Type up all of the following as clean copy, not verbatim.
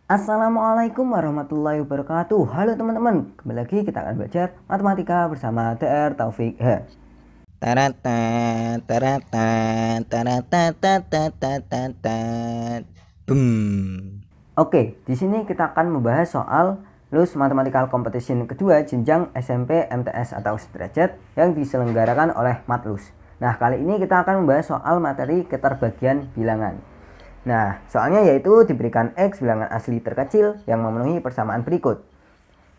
Assalamualaikum warahmatullahi wabarakatuh. Halo teman-teman, kembali lagi kita akan belajar matematika bersama TR Taufik H. Tarata, tarata, tarata, tarata, boom. Oke, di sini kita akan membahas soal LUS Mathematical Competition kedua jenjang SMP MTS atau sederajat yang diselenggarakan oleh Matlus. Nah, kali ini kita akan membahas soal materi keterbagian bilangan. Nah, soalnya yaitu diberikan X bilangan asli terkecil yang memenuhi persamaan berikut.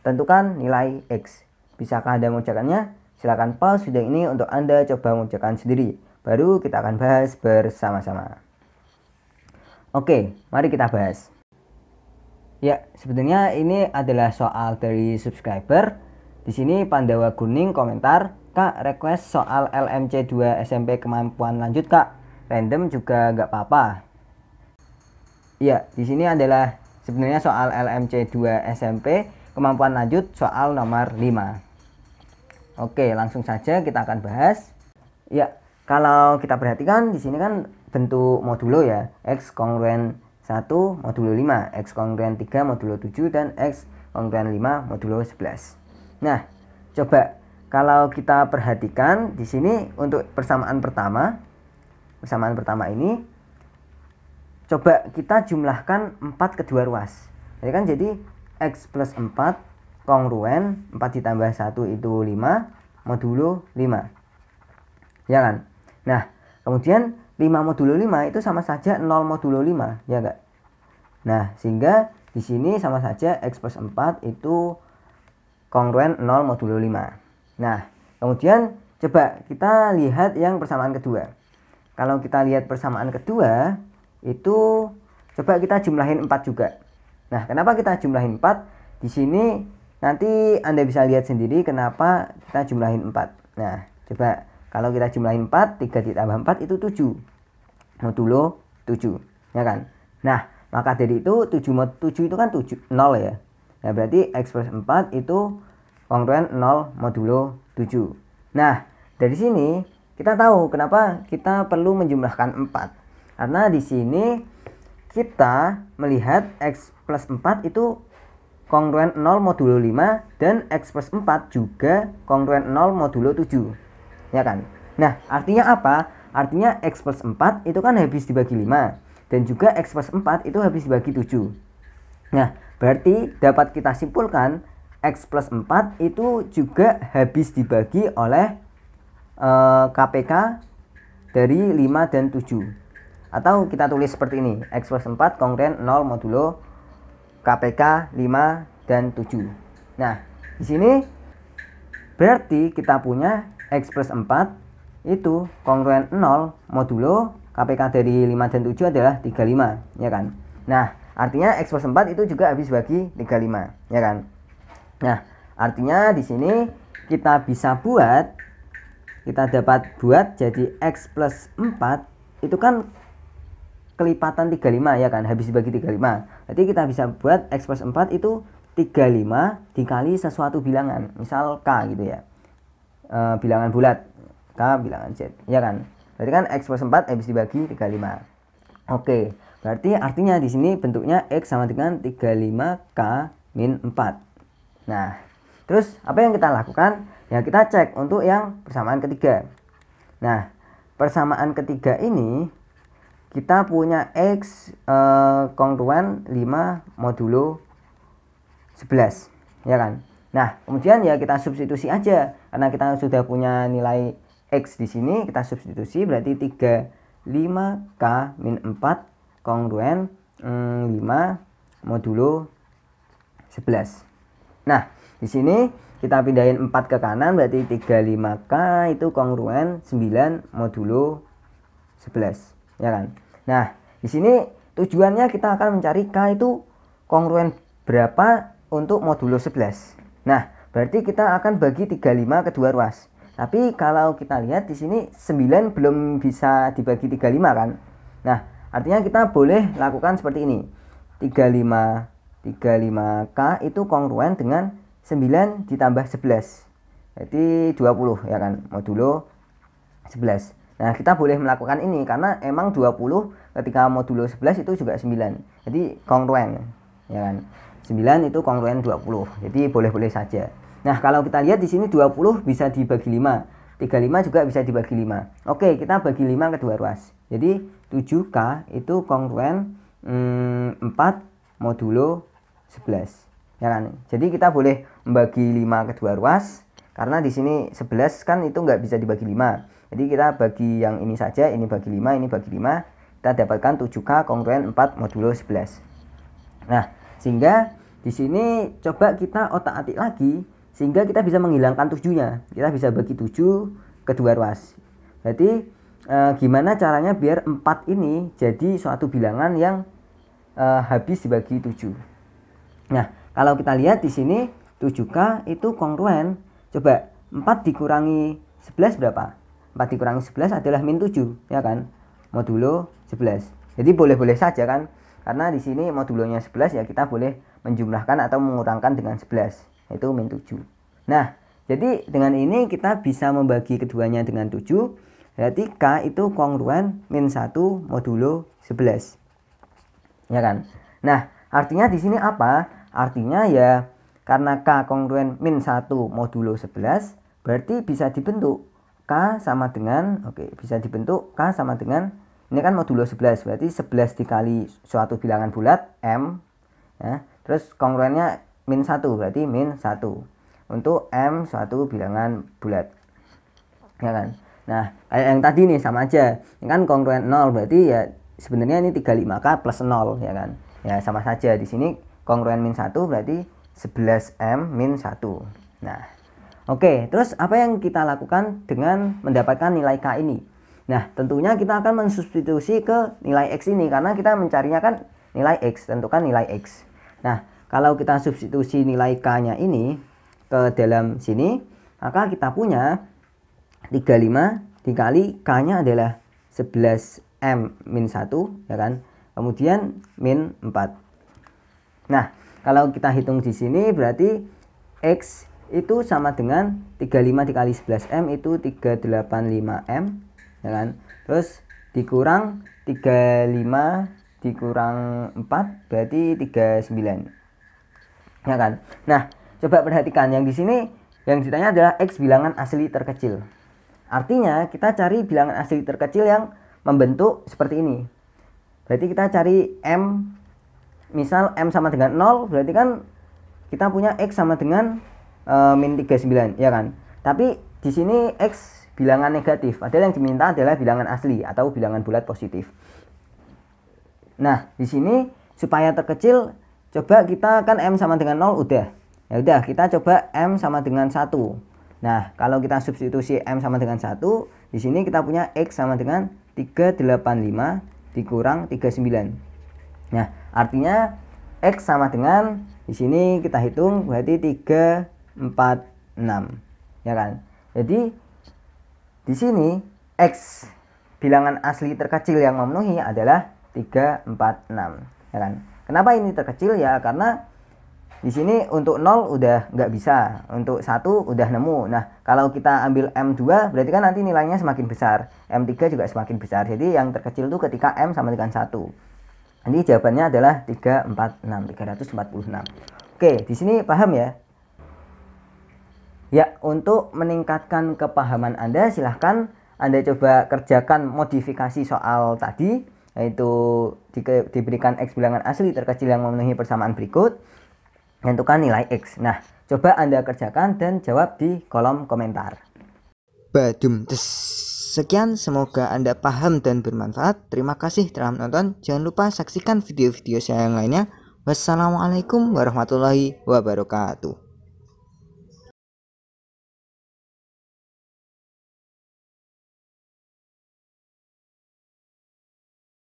Tentukan nilai X. Bisakah Anda mengerjakannya? Silakan pause video ini untuk Anda coba mengerjakan sendiri. Baru kita akan bahas bersama-sama. Oke, mari kita bahas. Ya, sebetulnya ini adalah soal dari subscriber. Di sini Pandawa Kuning komentar, "Kak, request soal LMC 2 SMP kemampuan lanjut, Kak. Random juga nggak apa-apa." Ya, di sini adalah sebenarnya soal LMC 2 SMP kemampuan lanjut soal nomor 5. Oke, langsung saja kita akan bahas. Ya, kalau kita perhatikan di sini kan bentuk modulo ya, X kongruen 1 modulo 5, X kongruen 3 modulo 7, dan X kongruen 5 modulo 11. Nah, coba kalau kita perhatikan di sini untuk persamaan pertama ini coba kita jumlahkan 4 kedua ruas. Jadi kan X plus 4 kongruen 4 ditambah 1 itu 5 modulo 5. Ya kan? Nah, kemudian 5 modulo 5 itu sama saja 0 modulo 5, ya enggak? Nah, sehingga di sini sama saja X plus 4 itu kongruen 0 modulo 5. Nah, kemudian coba kita lihat yang persamaan kedua. Kalau kita lihat persamaan kedua itu coba kita jumlahin 4 juga. Nah, kenapa kita jumlahin 4? Di sini nanti Anda bisa lihat sendiri kenapa kita jumlahin 4. Nah, coba kalau kita jumlahin 4, 3 ditambah 4 itu 7 modulo 7, ya kan? Nah, maka dari itu 7 itu kan 0 ya. Nah, berarti X plus 4 itu kongruen 0 modulo 7. Nah, dari sini kita tahu kenapa kita perlu menjumlahkan 4. Karena di sini kita melihat X plus 4 itu kongruen 0 modulo 5 dan X plus 4 juga kongruen 0 modulo 7. Ya kan? Nah, artinya apa? Artinya X plus 4 itu kan habis dibagi 5 dan juga X plus 4 itu habis dibagi 7. Nah, berarti dapat kita simpulkan X plus 4 itu juga habis dibagi oleh KPK dari 5 dan 7. Atau kita tulis seperti ini, X plus 4 kongruen 0 modulo KPK 5 dan 7. Nah, di sini berarti kita punya X plus 4 itu kongruen 0 modulo KPK dari 5 dan 7 adalah 35, ya kan? Nah, artinya X plus 4 itu juga habis bagi 35, ya kan? Nah, artinya di sini kita dapat buat jadi X plus 4 itu kan kelipatan 35, ya kan, habis dibagi 35. Berarti kita bisa buat X plus 4 itu 35 dikali sesuatu bilangan, misal K gitu ya, bilangan bulat, K bilangan Z, ya kan. Berarti kan X plus 4 habis dibagi 35. Oke, berarti artinya di sini bentuknya X sama dengan 35K min 4. Nah, terus apa yang kita lakukan? Ya, kita cek untuk yang persamaan ketiga. Nah, persamaan ketiga ini kita punya X kongruen 5 modulo 11, ya kan? Nah, kemudian ya kita substitusi aja karena kita sudah punya nilai X di sini, kita substitusi berarti 35K min 4 kongruen 5 modulo 11. Nah, di sini kita pindahin 4 ke kanan berarti 35K itu kongruen 9 modulo 11, ya kan? Nah, di sini tujuannya kita akan mencari K itu kongruen berapa untuk modulo 11. Nah, berarti kita akan bagi 35 ke dua ruas. Tapi kalau kita lihat di sini 9 belum bisa dibagi 35 kan? Nah, artinya kita boleh lakukan seperti ini. 35K itu kongruen dengan 9 ditambah 11. Jadi 20, ya kan? Modulo 11. Nah, kita boleh melakukan ini karena emang 20 ketika modulo 11 itu juga 9. Jadi kongruen. ya kan. 9 itu kongruen 20. Jadi boleh-boleh saja. Nah, kalau kita lihat di sini 20 bisa dibagi 5. 35 juga bisa dibagi 5. Oke, kita bagi 5 ke dua ruas. Jadi 7K itu kongruen 4 modulo 11. Ya kan? Jadi kita boleh membagi 5 ke dua ruas karena di sini 11 kan itu nggak bisa dibagi 5. Jadi kita bagi yang ini saja, ini bagi 5, ini bagi 5. Kita dapatkan 7K kongruen 4 modulo 11. Nah, sehingga di sini coba kita otak-atik lagi sehingga kita bisa menghilangkan 7-nya. Kita bisa bagi 7 ke dua ruas. Berarti gimana caranya biar 4 ini jadi suatu bilangan yang habis dibagi 7. Nah, kalau kita lihat di sini 7K itu kongruen. Coba 4 dikurangi 11 berapa? 4 dikurangi 11 adalah min 7, ya kan? Modulo 11. Jadi boleh-boleh saja kan? Karena di sini modulonya 11 ya kita boleh menjumlahkan atau mengurangkan dengan 11, yaitu min 7. Nah, jadi dengan ini kita bisa membagi keduanya dengan 7. Berarti K itu kongruen min 1 modulo 11. Ya kan? Nah, artinya di sini apa? Artinya ya karena K kongruen min 1 modulo 11, berarti bisa dibentuk K sama dengan, bisa dibentuk K sama dengan, ini kan modulo 11, berarti 11 dikali suatu bilangan bulat, M, ya, terus kongruennya min 1, berarti min 1, untuk M suatu bilangan bulat, ya kan. Nah, kayak yang tadi nih sama aja, ini kan kongruen 0, berarti ya sebenarnya ini 35K plus 0, ya kan. Ya sama saja, di sini kongruen min 1, berarti 11M min 1. Nah, oke, terus apa yang kita lakukan dengan mendapatkan nilai K ini? Nah, tentunya kita akan mensubstitusi ke nilai X ini karena kita mencarinya kan nilai X, tentukan nilai X. Nah, kalau kita substitusi nilai K-nya ini ke dalam sini, maka kita punya 35 dikali K-nya adalah 11M min 1, ya kan? Kemudian min 4. Nah, kalau kita hitung di sini berarti X itu sama dengan 35 dikali 11M itu 385M, ya kan? Terus dikurang 35 dikurang 4 berarti 39, ya kan? Nah, coba perhatikan yang di sini yang ditanya adalah X bilangan asli terkecil. Artinya kita cari bilangan asli terkecil yang membentuk seperti ini. Berarti kita cari M, misal M sama dengan 0, berarti kan kita punya X sama dengan min 39, ya kan. Tapi di sini X bilangan negatif, padahal yang diminta adalah bilangan asli atau bilangan bulat positif. Nah, di sini supaya terkecil, coba kita kan M sama dengan 0 udah. Ya udah, kita coba M sama dengan 1. Nah, kalau kita substitusi M sama dengan 1, di sini kita punya X sama dengan 385 dikurang 39. Nah, artinya X sama dengan di sini kita hitung berarti 346, ya kan. Jadi di sini X bilangan asli terkecil yang memenuhi adalah 346, ya kan. Kenapa ini terkecil? Ya karena di sini untuk 0 udah nggak bisa, untuk 1 udah nemu. Nah, kalau kita ambil M2 berarti kan nanti nilainya semakin besar, M3 juga semakin besar. Jadi yang terkecil itu ketika M sama dengan 1. Jadi jawabannya adalah 346. Oke, di sini paham ya? Ya, untuk meningkatkan kepahaman Anda, silahkan Anda coba kerjakan modifikasi soal tadi, yaitu diberikan X bilangan asli terkecil yang memenuhi persamaan berikut, tentukan nilai X. Nah, coba Anda kerjakan dan jawab di kolom komentar. Badum tes. Sekian, semoga Anda paham dan bermanfaat. Terima kasih telah menonton. Jangan lupa saksikan video-video saya yang lainnya. Wassalamualaikum warahmatullahi wabarakatuh.